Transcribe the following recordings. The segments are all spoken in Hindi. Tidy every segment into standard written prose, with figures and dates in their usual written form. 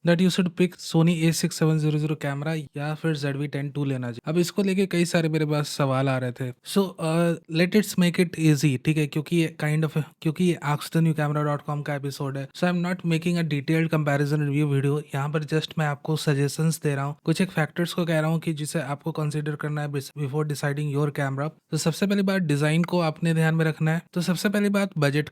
That you should pick Sony A6700 camera या फिर ZV-10 II लेना चाहिए। अब इसको लेके कई सारे मेरे पास सवाल आ रहे थे। So let its make it easy, ठीक है, क्योंकि ये asktheNewCamera.com का एपिसोड है। So I am not making a detailed comparison review video. यहाँ पर जस्ट मैं आपको सजेशंस दे रहा हूँ, कुछ एक फैक्टर्स को कह रहा हूँ कि जिसे आपको कंसीडर करना है बिफोर डिसाइडिंग योर कैमरा। तो सबसे पहली बात, डिजाइन को आपने ध्यान में रखना है। तो सबसे पहली बात, बजट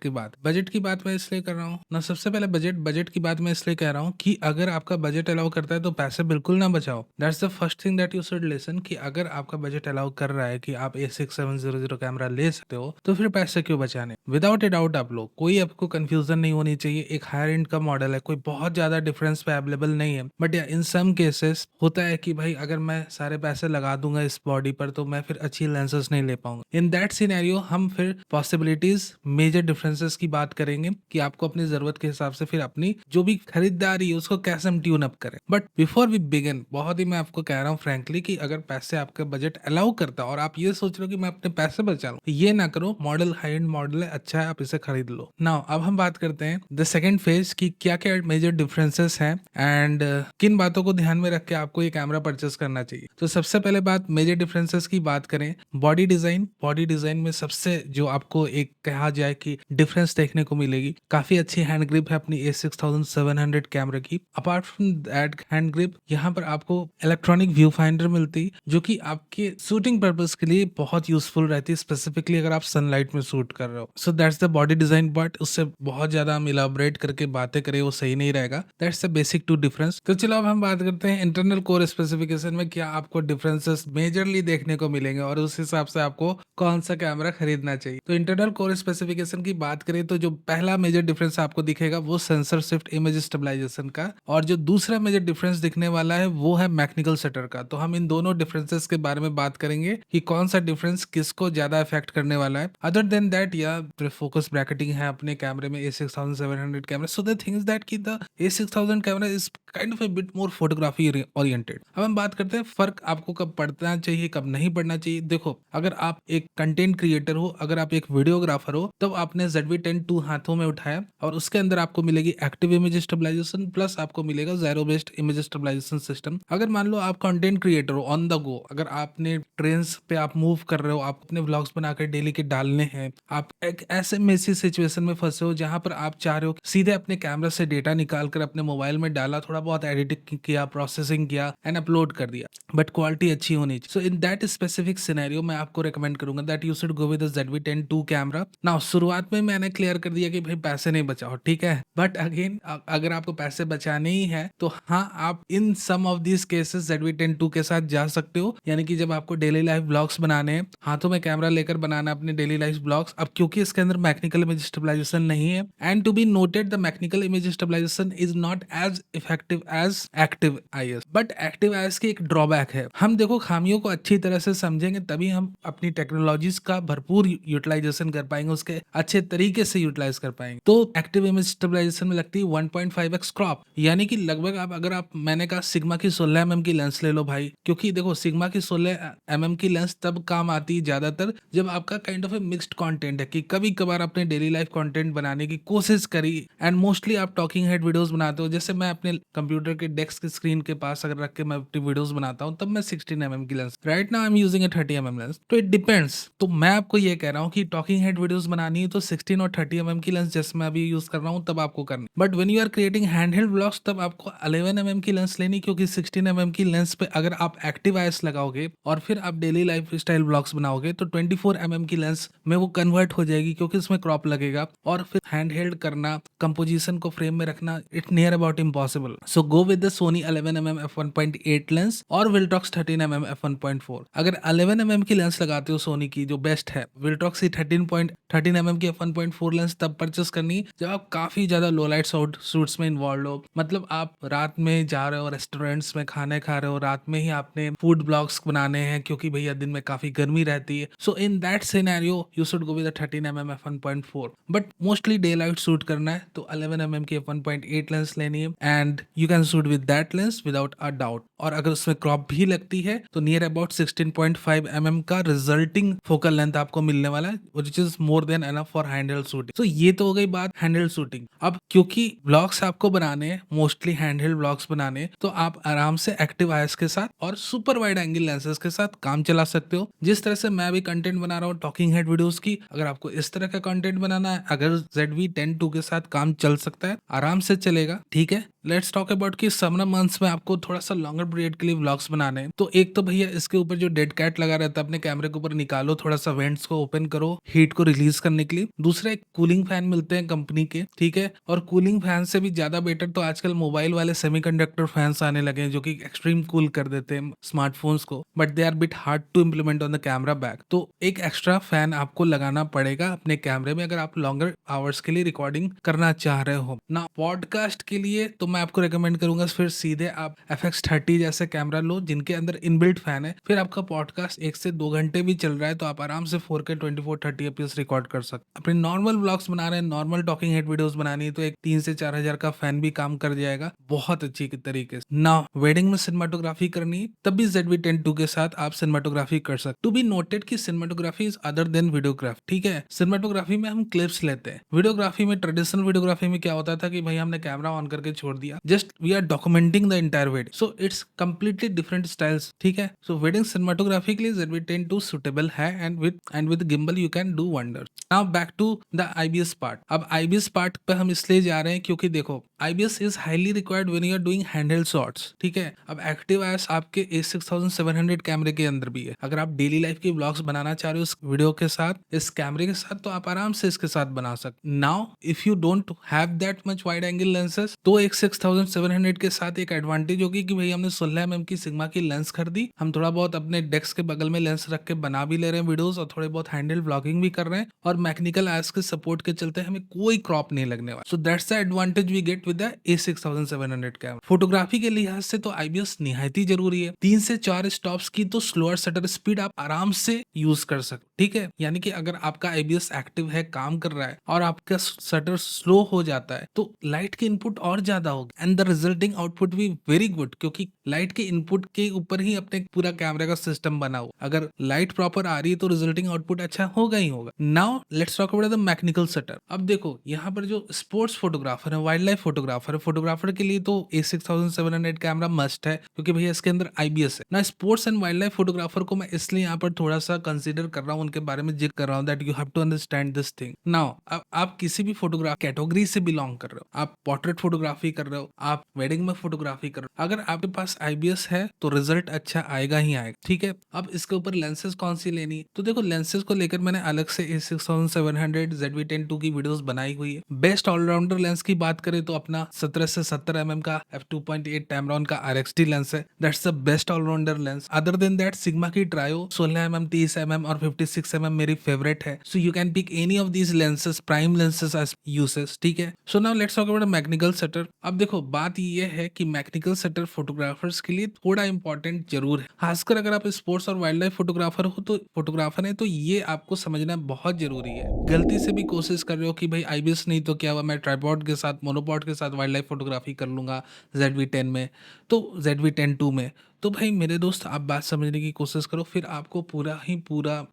की बात मैं इसलिए कर रहा हूँ ना, सबसे पहले बजट की बात मैं इसलिए कह रहा हूँ कि अगर आपका बजट अलाउ करता है तो पैसे बिल्कुल ना बचाओ। That's the first thing that you should listen, कि अगर आपका बजट अलाउ कर रहा है कि आप A6700 कैमरा ले सकते हो तो फिर पैसे क्यों बचाने। विदाउट ए डाउट आप लोग, कोई आपको कंफ्यूजन नहीं होनी चाहिए, एक हायर एंड का मॉडल है, कोई बहुत ज्यादा डिफरेंस पे अवेलेबल नहीं है। बट या इन सम केसेस होता है कि भाई अगर मैं सारे पैसे लगा दूंगा इस बॉडी पर तो मैं फिर अच्छी लेंसेज नहीं ले पाऊंगा। इन दैट सिनेरियो हम फिर पॉसिबिलिटीज, मेजर डिफरेंसेस की बात करेंगे कि आपको अपनी जरूरत के हिसाब से फिर अपनी जो भी खरीदारी है उसको कैसे हम ट्यून अप करें। बट बिफोर वी बिगिन, बहुत ही मैं आपको कह रहा हूँ फ्रेंकली कि अगर पैसे आपका बजट अलाउ करता है और आप ये सोच रहे हो कि मैं अपने पैसे बचा लूं, ये ना करो। मॉडल हाई एंड मॉडल है, अच्छा है, आप इसे खरीद लो। नाउ अब हम बात करते हैं द सेकंड फेज की क्या क्या मेजर डिफरेंसेस हैं एंड किन बातों को ध्यान में रख के आपको ये कैमरा परचेस करना चाहिए। तो सबसे पहले बात, मेजर डिफरेंसेस की बात करें, बॉडी डिजाइन में सबसे जो आपको एक कहा जाए कि डिफरेंस देखने को मिलेगी, काफी अच्छी हैंड ग्रिप है अपनी A6700 कैमरा की। Apart from that hand grip, यहाँ पर आपको इलेक्ट्रॉनिक व्यू फाइंडर मिलती है जो कि आपके शूटिंग पर्पस के लिए बहुत यूजफुल रहती है, स्पेसिफिकली अगर आप सनलाइट में शूट कर रहे हो। सो that's the body design, but उससे बहुत ज्यादा हम इलाबोरेट करके बातें करें वो सही नहीं रहेगा। That's the basic two difference. तो चलो अब हम बात करते हैं इंटरनल कोर स्पेसिफिकेशन में क्या आपको डिफरेंसेस मेजरली देखने को मिलेंगे और उस हिसाब से आपको कौन सा कैमरा खरीदना चाहिए। तो इंटरनल कोर स्पेसिफिकेशन की बात करें तो जो पहला मेजर डिफरेंस आपको दिखेगा वो सेंसर शिफ्ट इमेज स्टेबलाइजेशन का, और जो दूसरा मेजर डिफरेंस दिखने वाला है वो है मैकेनिकल शटर का। तो हम इन दोनों डिफरेंसेस के बारे में बात करेंगे कि कौन सा डिफरेंस किसको ज्यादा इफेक्ट करने वाला है। अदर देन दैट, या फोकस ब्रैकेटिंग है अपने कैमरे में A6700 camera. So the thing is that कि the A6000 camera is kind of a bit more photography oriented. अब हम बात करते हैं फर्क आपको कब पड़ना चाहिए कब नहीं पड़ना चाहिए। देखो, अगर आप एक कंटेंट क्रिएटर हो, अगर आप एक वीडियोग्राफर हो, तब आपने ZV-10 II हाथों में उठाया और उसके अंदर आपको मिलेगी एक्टिव इमेज स्टेबलाइजेशन प्लस आपको मिलेगा zero based image stabilization system. अगर मान लो आप कंटेंट क्रिएटर हो ऑन द गो, अगर आपने ट्रेन पे आप मूव कर रहे हो, आप अपने व्लॉग्स बनाकर डेली के डालने हैं, आप एक ऐसे मेसी सिचुएशन में फंसे हो जहां पर आप चाह रहे हो सीधे अपने कैमरा से डेटा निकाल कर अपने मोबाइल में डाला, थोड़ा बहुत एडिटिंग किया, प्रोसेसिंग किया एंड अपलोड कर दिया, बट क्वालिटी अच्छी होनी चाहिए। सो इन दैट स्पेसिफिक सिनेरियो मैं आपको रेकमेंड करूंगा that you should go with ZV-10 II camera. Now शुरुआत में मैंने क्लियर कर दिया कि भाई पैसे नहीं बचाओ, ठीक है, बट अगेन अगर आपको पैसे बचाने ही है तो हाँ, आप in some of this cases ZV-10 II के साथ जा सकते हो। यानी कि जब आपको डेली लाइफ ब्लॉग्स बनाने हैं, हाथों में कैमरा लेकर बनाना अपने डेली लाइफ ब्लॉग्स, अब क्योंकि इसके अंदर मैकेनिकल इमेज स्टेबलाइजेशन नहीं है, and to be noted the mechanical image stabilization is not as effective as active IS। But active IS की एक ड्रॉबैक है, हम देखो खामियों को अच्छी तरह से समझेंगे तभी हम अपनी टेक्नोलॉजीज का भरपूर यूटिलाइजेशन कर पाएंगे, उसके अच्छे तरीके से यूटिलाइज कर पाएंगे। तो एक्टिव इमेज स्टेबलाइजेशन में लगती है 1.5x क्रॉप, यानी कि लगभग मैंने कहा सिग्मा की 16 mm की लेंस ले लो भाई, क्योंकि देखो सिग्मा की 16 mm की लेंस तब काम आती है ज्यादातर जब आपका kind of A mixed content है, कि कभी कभार अपने डेली लाइफ कंटेंट बनाने की कोशिश करी एंड मोस्टली आप टॉकिंग हेड वीडियोस बनाते हो। जैसे मैं अपने कंप्यूटर के डेस्क की स्क्रीन के पास अगर रख के मैं अपनी वीडियोस बनाता हूं, तब मैं 16 mm की lens, right now I am using A 30 mm lens. तो इट डिपेंड्स। तो मैं आपको ये कह रहा हूँ कि टॉकिंग हेड वीडियोस बनानी है तो 16 और 30 mm की लेंस जैसे मैं अभी यूज कर रहा हूँ तब आपको करनी। But when you are creating handheld vlogs तब आपको 11 mm की लेंस लेनी, क्योंकि 16 mm की लेंस पे अगर आप एक्टिव IS लगाओगे और फिर आप डेली लाइफ स्टाइल ब्लॉग्स बनाओगे तो 24 mm की लेंस में वो कन्वर्ट हो जाएगी, क्योंकि उसमें क्रॉप लगेगा और फिर हैंडहेल्ड करना, कंपोजिशन को फ्रेम में रखना, it near about impossible. So go with the Sony 11 mm f1.8 lens और विल्ट्रॉक्स 13 mm f1.4। अगर 11 mm की लेंस लगाते हो सोनी की जो बेस्ट है, विल्ट्रॉक्स की 13 mm की f1.4 लेंस तब परचेस करनी जब आप काफी ज्यादा लो लाइट शूट्स में इन्वॉल्व हो। मतलब आप रात में जा रहे हो, रेस्टोरेंट्स में खाने खा रहे हो, रात में ही आपने फूड ब्लॉग्स बनाने हैं क्योंकि भैया दिन में काफी गर्मी रहती है। So in that scenario you should go with 13 mm f1.4। But mostly daylight shoot करना है तो 11 mm की f1.8 लेंस लेनी है and you can shoot with that lens without a doubt. और अगर उसमें क्रॉप भी लगती है तो नियर अबाउट 16.5 mm का रिजल्टिंग फोकल लेंथ आपको मिलने वाला है, which is more than enough for handheld shooting. तो ये तो हो गई बात हैंडहेल्ड शूटिंग। अब क्योंकि ब्लॉग्स आपको बनाने हैं, मोस्टली हैंडहेल्ड ब्लॉग्स बनाने हैं, तो आप आराम से एक्टिव आईएस के साथ और सुपर वाइड एंगल लेंसेज के साथ काम चला सकते हो। जिस तरह से मैं भी कंटेंट बना रहा हूँ टॉकिंग हेड वीडियोस की, अगर आपको इस तरह का कंटेंट बनाना है, अगर ZV-10 II के साथ काम चल सकता है, आराम से चलेगा। ठीक है, लेट्स टॉक अबाउट कि समर मंथ्स में आपको थोड़ा सा लॉन्गर पीरियड के लिए व्लॉग्स बनाने हैं, तो एक तो भैया इसके ऊपर जो डेड कैट लगा रहता है अपने कैमरे के ऊपर निकालो, थोड़ा सा वेंट्स को ओपन करो हीट को रिलीज करने के लिए। दूसरा, एक कूलिंग फैन मिलते हैं कंपनी के, ठीक है, और कूलिंग फैन से भी ज्यादा बेटर तो आजकल मोबाइल वाले सेमीकंडक्टर फैंस आने लगे हैं जो कि एक्सट्रीम कूल कर देते हैं स्मार्टफोन्स को, but they are bit hard to implement on the camera back. तो एक एक्स्ट्रा फैन आपको लगाना पड़ेगा अपने कैमरे में अगर आप लॉन्गर आवर्स के लिए रिकॉर्डिंग करना चाह रहे हो ना। पॉडकास्ट के लिए तो मैं आपको रेकमेंड करूंगा फिर सीधे आप FX30 जैसे कैमरा लो जिनके अंदर इनबिल्ट फैन है, फिर आपका पॉडकास्ट 1 से 2 घंटे भी चल रहा है तो आप आराम से 4K 24-30 FPS रिकॉर्ड कर सकते। अपने नॉर्मल ब्लॉग्स बना रहे हैं, नॉर्मल टॉकिंग हेड वीडियोस बनानी है तो एक 3 से 4 हजार का फैन भी काम कर जाएगा बहुत अच्छी तरीके से ना। वेडिंग में सिनेमाटोग्राफी करनी है तब भी ZV-10 II के साथ आप सिनेमाटोग्राफी कर सकते। टू बी नोटेड कि cinematography is other than videography. ठीक है, सिनेमाटोग्राफी में हम क्लिप्स लेते हैं, वीडियोग्राफी में, ट्रेडिशनल वीडियोग्राफी में क्या होता था कि भाई हमने कैमरा ऑन करके छोड़ दिया, just we are documenting the entire wedding, so it's completely different styles. ठीक है, सो वेडिंग सिनेमाटोग्राफी के लिए ZV-10 II सुटेबल है and with gimbal you can do wonders. Now back to the IBS part. अब IBS पार्ट पे हम इसलिए जा रहे हैं क्योंकि देखो IBS is highly required when you are doing handheld shots. ठीक है, अब एक्टिव आईएस आपके A6700 कैमरे के अंदर भी है। अगर आप डेली लाइफ की ब्लॉग्स बनाना चाह रहे हो इस वीडियो के साथ, इस कैमरे के साथ, तो आप आराम से इसके साथ बना सकते। Now if you don't have that much wide angle lenses तो एक 6700 के साथ एक एडवांटेज होगी कि भाई हमने 16 mm की सिग्मा की लेंस खरीदी, हम थोड़ा बहुत अपने डेस्क के बगल में लेंस रख के बना भी ले रहे हैं वीडियोस और थोड़े बहुत हैंडहेल्ड ब्लॉगिंग भी कर रहे हैं, और मैकेनिकल आईएस के सपोर्ट के चलते हमें कोई क्रॉप नहीं लगने वाला। So that's the advantage we get with the A6700 camera. Photography के लिहाज से तो IBS निहायत ही जरूरी है। 3 से 4 स्टॉप्स की तो स्लोअर शटर स्पीड आप आराम से यूज कर सकते। ठीक है, यानी कि अगर आपका IBS एक्टिव है, काम कर रहा है और आपका शटर स्लो हो जाता है तो लाइट की इनपुट और ज्यादा होगी एंड द रिजल्टिंग आउटपुट भी वेरी गुड, क्योंकि लाइट के इनपुट के ऊपर ही अपने पूरा कैमरे का सिस्टम बना हुआ। अगर लाइट प्रॉपर आ रही है तो रिजल्टिंग आउटपुट अच्छा होगा ही होगा। Now let's talk about the mechanical shutter. अब देखो यहाँ पर जो स्पोर्ट्स फोटोग्राफर है, वाइल्ड लाइफ फोटोग्राफर है, फोटोग्राफर के लिए तो A6700 कैमरा मस्ट है क्योंकि भैया इसके अंदर IBS है ना। Sports and wild life photographer को मैं इसलिए यहाँ पर थोड़ा सा कंसीडर कर रहा हूँ, उनके बारे में जिक्र कर रहा हूँ that you have to understand this thing. Now आप किसी भी फोटोग्राफ कैटेगरी से बिलोंग कर रहे हो, आप पोर्ट्रेट फोटोग्राफी कर रहे हो, आप वेडिंग में फोटोग्राफी कर रहे हो, अगर आपके पास IBS है तो रिजल्ट अच्छा आएगा ही आएगा। ठीक है, अब इसके ऊपर लेंसेज कौन सी लेनी है, तो देखो लेंसेज को लेकर मैंने अलग से A6700 ZV-10 II की वीडियोस बनाई हुई है। बेस्ट ऑलराउंडर लेंस की बात करें तो अपना 17 से 70 mm का f2.8 Tamron का RXT लेंस है, that's the best allrounder lens. Other than that Sigma की ट्रायो 16 mm, 30 mm और 56 mm मेरी फेवरेट है, so you can pick any of these lenses, prime lenses as uses. ठीक है, so now let's talk about mechanical shutter. अब देखो बात ये है कि मैकेनिकल शटर फोटोग्राफर्स के लिए थोड़ा इंपॉर्टेंट जरूर है, खासकर अगर आप स्पोर्ट्स और वाइल्ड लाइफ फोटोग्राफर हो तो फोटोग्राफर है तो ये आपको समझना बहुत जरूरी है। गलती से भी कोशिश कर रहे हो कि भाई IBS नहीं तो क्या हुआ, मैं ट्राइपॉड के साथ, मोनोपॉड के साथ वाइल्ड लाइफ फोटोग्राफी कर लूंगा ZV-10 में, तो ZV-10 II में, तो भाई मेरे दोस्त आप बात समझने की कोशिश करो, फिर आपको पूरा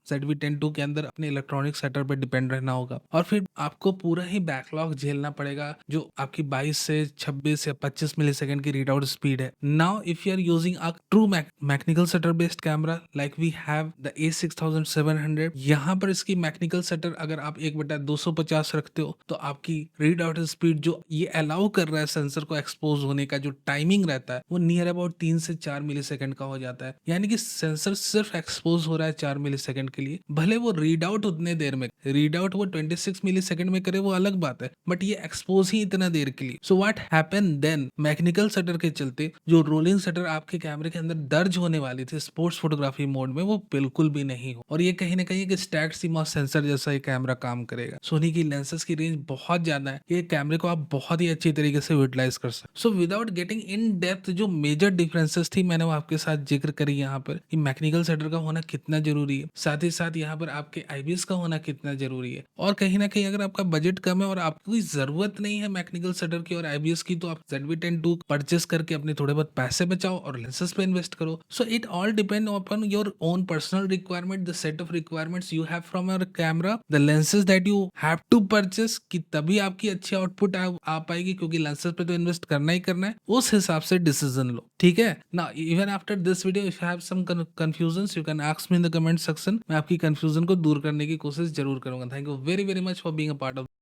ZV-10 II के अंदर अपने इलेक्ट्रॉनिक सेटअप पे डिपेंड रहना होगा और फिर आपको पूरा ही बैकलॉग झेलना पड़ेगा जो आपकी 22 से 26 या 25 मिलीसेकंड की रीड आउट स्पीड है। Now if you are using a true mechanical shutter based camera like we have the A6700, यहाँ पर इसकी मैकेनिकल शटर अगर आप 1/250 रखते हो तो आपकी रीड आउट स्पीड जो ये अलाउ कर रहा है सेंसर को एक्सपोज होने का जो टाइमिंग रहता है वो नियर अबाउट 3 से 4 मिलीसेकंड का हो जाता है, यानी कि सेंसर सिर्फ एक्सपोज हो रहा है 4 मिलीसेकंड के लिए। भले वो रीड आउट उतने देर में, रीड आउट वो 26 मिलीसेकंड में करे वो अलग बात है, बट ये एक्सपोज ही इतना देर के लिए। So what happen then, mechanical shutter के चलते जो रोलिंग शटर आपके कैमरे के अंदर दर्ज होने वाली थी स्पोर्ट्स फोटोग्राफी मोड में वो बिल्कुल भी नहीं हो, और ये कहीं ना कहीं एक स्टैक्ड सीमॉस सेंसर जैसा ये कैमरा काम करेगा। सोनी की लेंसेज की रेंज बहुत ज्यादा है, ये कैमरे को आप बहुत ही अच्छी तरीके से यूटिलाइज कर सकते। So without getting in depth जो मेजर डिफरेंसेस थी मैंने हूँ आपके साथ जिक्र करी यहाँ पर कि मैकेनिकल सेटर का होना कितना जरूरी है, साथ ही साथ यहाँ पर आपके आईबीएस का होना कितना जरूरी है। और कहीं ना कहीं अगर आपका बजट कम है और आपको कोई जरूरत नहीं है मैकेनिकल सेटर की और आईबीएस की, तो आप ZV-10 परचेस करके अपने थोड़े बहुत पैसे बचाओ और लेंसेज पे इन्वेस्ट करो। So it all depend upon your own personal requirement, the set of requirements you have from your camera, the lenses that you have to purchase, कि तभी आपकी अच्छी आउटपुट आ पाएगी, क्योंकि लेंसेज पे तो इन्वेस्ट करना ही करना है। उस हिसाब से डिसीजन लो, ठीक है ना। Even after this video if you have some confusions you can ask me in the comment section. मैं आपकी कंफ्यूजन को दूर करने की कोशिश जरूर करूंगा। Thank you very very much for being a part of